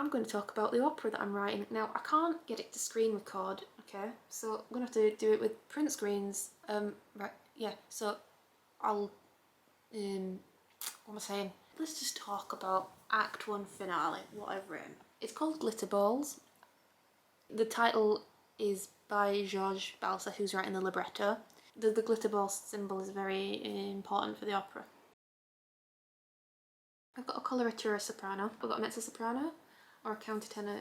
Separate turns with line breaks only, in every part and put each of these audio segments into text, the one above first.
I'm going to talk about the opera that I'm writing. Now, I can't get it to screen record, okay? So I'm going to have to do it with print screens. Right, yeah, so I'll, what am I saying? Let's just talk about Act 1 finale, what I've written. It's called Glitter Balls. The title is by Georges Balsa, who's writing the libretto. The glitter ball symbol is very important for the opera. I've got a coloratura soprano, I've got a mezzo soprano, or a countertenor.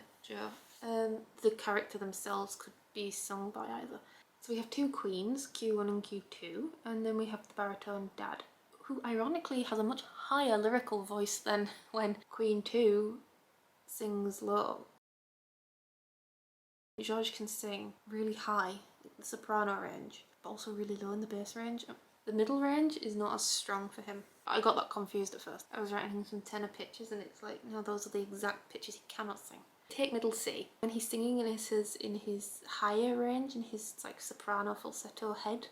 The character themselves could be sung by either. So we have two queens, Q1 and Q2, and then we have the baritone dad, who ironically has a much higher lyrical voice than when Queen 2 sings low. Georges can sing really high in the soprano range, but also really low in the bass range. The middle range is not as strong for him. I got that confused at first. I was writing him some tenor pitches and it's like, no, those are the exact pitches he cannot sing. Take middle C. When he's singing in his higher range, in his like soprano falsetto head,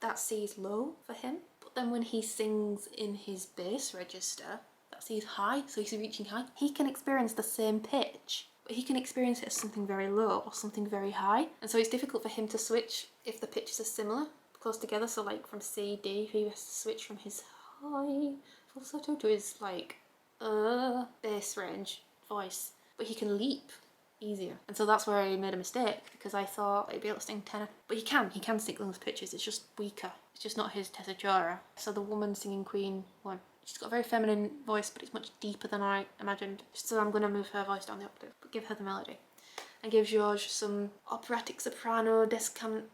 that C is low for him. But then when he sings in his bass register, that C is high, so he's reaching high. He can experience the same pitch, but he can experience it as something very low or something very high. And so it's difficult for him to switch if the pitches are similar, close together. So like from C, D, he has to switch from his high falsetto to his like bass range voice. But he can leap easier. And so that's where I made a mistake, because I thought I'd be able to sing tenor. But he can stick those pitches, it's just weaker. It's just not his tessitura. So the woman singing Queen 1, she's got a very feminine voice, but it's much deeper than I imagined. So I'm going to move her voice down the octave, but give her the melody. And give Georges some operatic soprano descant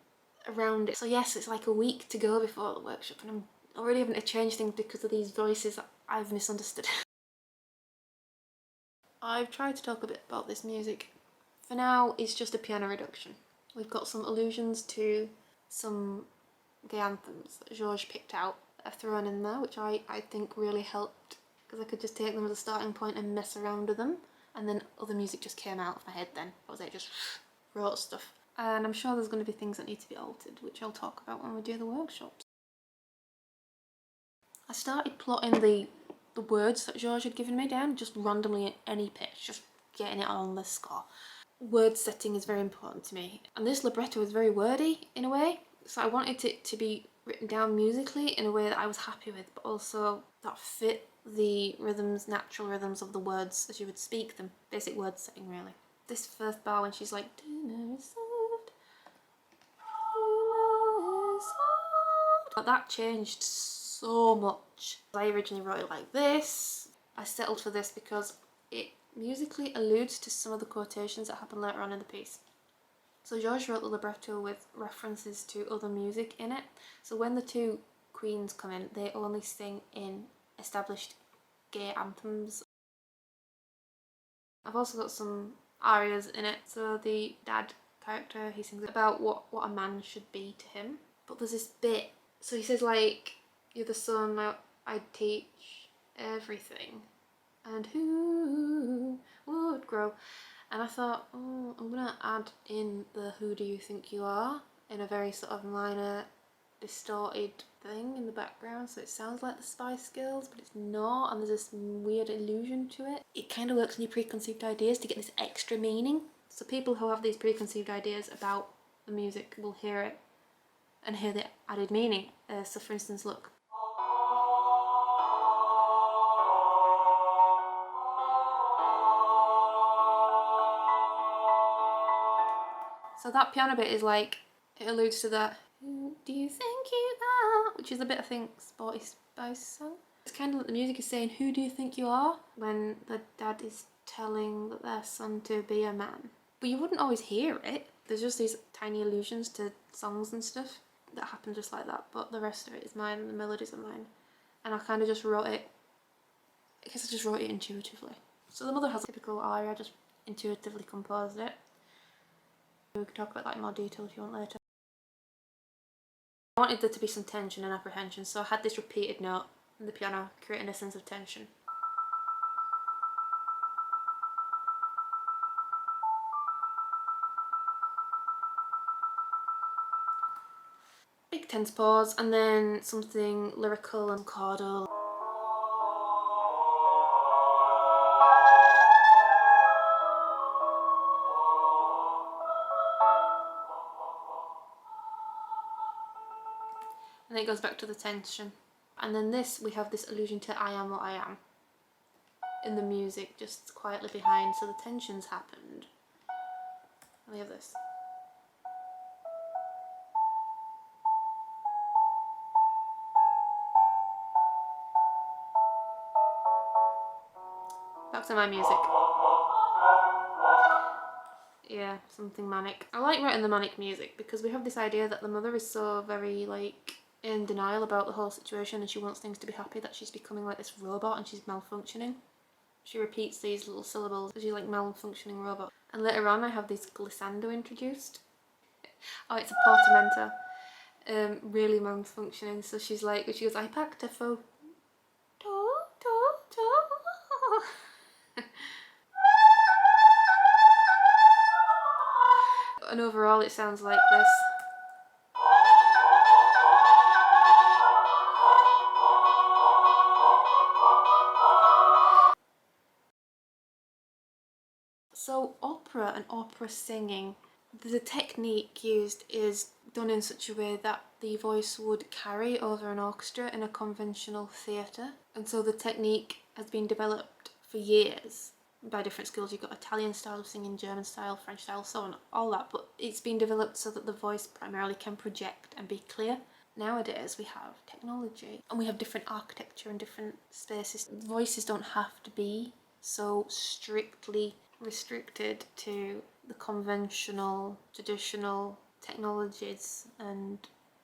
around it. So yes, it's like a week to go before the workshop, and I'm already having to change things because of these voices that I've misunderstood. I've tried to talk a bit about this music. For now, it's just a piano reduction. We've got some allusions to some gay anthems that Georges picked out that I've thrown in there, which I think really helped, because I could just take them as a starting point and mess around with them, and then other music just came out of my head then. I was like, just wrote stuff. And I'm sure there's going to be things that need to be altered, which I'll talk about when we do the workshops. I started plotting the words that Georges had given me down, just randomly at any pitch, just getting it on the score. Word setting is very important to me, and this libretto is very wordy in a way, so I wanted it to be written down musically in a way that I was happy with, but also that fit the rhythms, natural rhythms of the words as you would speak them. Basic word setting, really. This first bar when she's like, dinner is served, dinner is served, that changed so much. I originally wrote it like this. I settled for this because it musically alludes to some of the quotations that happen later on in the piece. So Georges wrote the libretto with references to other music in it. So when the two queens come in, they only sing in established gay anthems. I've also got some arias in it. So the dad character, he sings about what a man should be to him. But there's this bit, so he says like, you're the son I'd teach everything, and who would grow. And I thought, oh, I'm gonna add in the who do you think you are in a very sort of minor distorted thing in the background, so it sounds like the Spice Girls, but it's not, and there's this weird illusion to it. It kind of works on your preconceived ideas to get this extra meaning. So people who have these preconceived ideas about the music will hear it and hear the added meaning. So for instance, look. So that piano bit is like, it alludes to that, who do you think you are? Which is a bit I think Sporty Spice song. It's kind of like the music is saying, who do you think you are? When the dad is telling their son to be a man. But you wouldn't always hear it. There's just these tiny allusions to songs and stuff that happen just like that, but the rest of it is mine and the melodies are mine. And I kind of just wrote it, I guess I just wrote it intuitively. So the mother has a typical aria, I just intuitively composed it. We can talk about that in more detail if you want later. I wanted there to be some tension and apprehension, so I had this repeated note in the piano, creating a sense of tension. Big tense pause, and then something lyrical and chordal. it goes back to the tension. And then this, we have this allusion to I am what I am in the music, just quietly behind, so the tension's happened. And we have this. Back to my music. Yeah, something manic. I like writing the manic music because we have this idea that the mother is so very like in denial about the whole situation and she wants things to be happy that she's becoming like this robot and she's malfunctioning. She repeats these little syllables as she's like malfunctioning robot. And later on I have this glissando introduced. Oh, it's a portamento. Really malfunctioning. So she's like, she goes, I packed a photo. And overall it sounds like this. So opera and opera singing, the technique used is done in such a way that the voice would carry over an orchestra in a conventional theatre. And so the technique has been developed for years by different schools. You've got Italian style of singing, German style, French style, so on, all that. But it's been developed so that the voice primarily can project and be clear. Nowadays we have technology and we have different architecture and different spaces. Voices don't have to be so strictly restricted to the conventional, traditional technologies and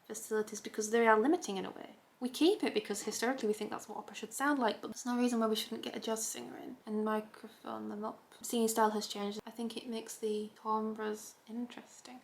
facilities because they are limiting in a way. We keep it because historically we think that's what opera should sound like, but there's no reason why we shouldn't get a jazz singer in and microphone them up. Singing style has changed. I think it makes the timbres interesting.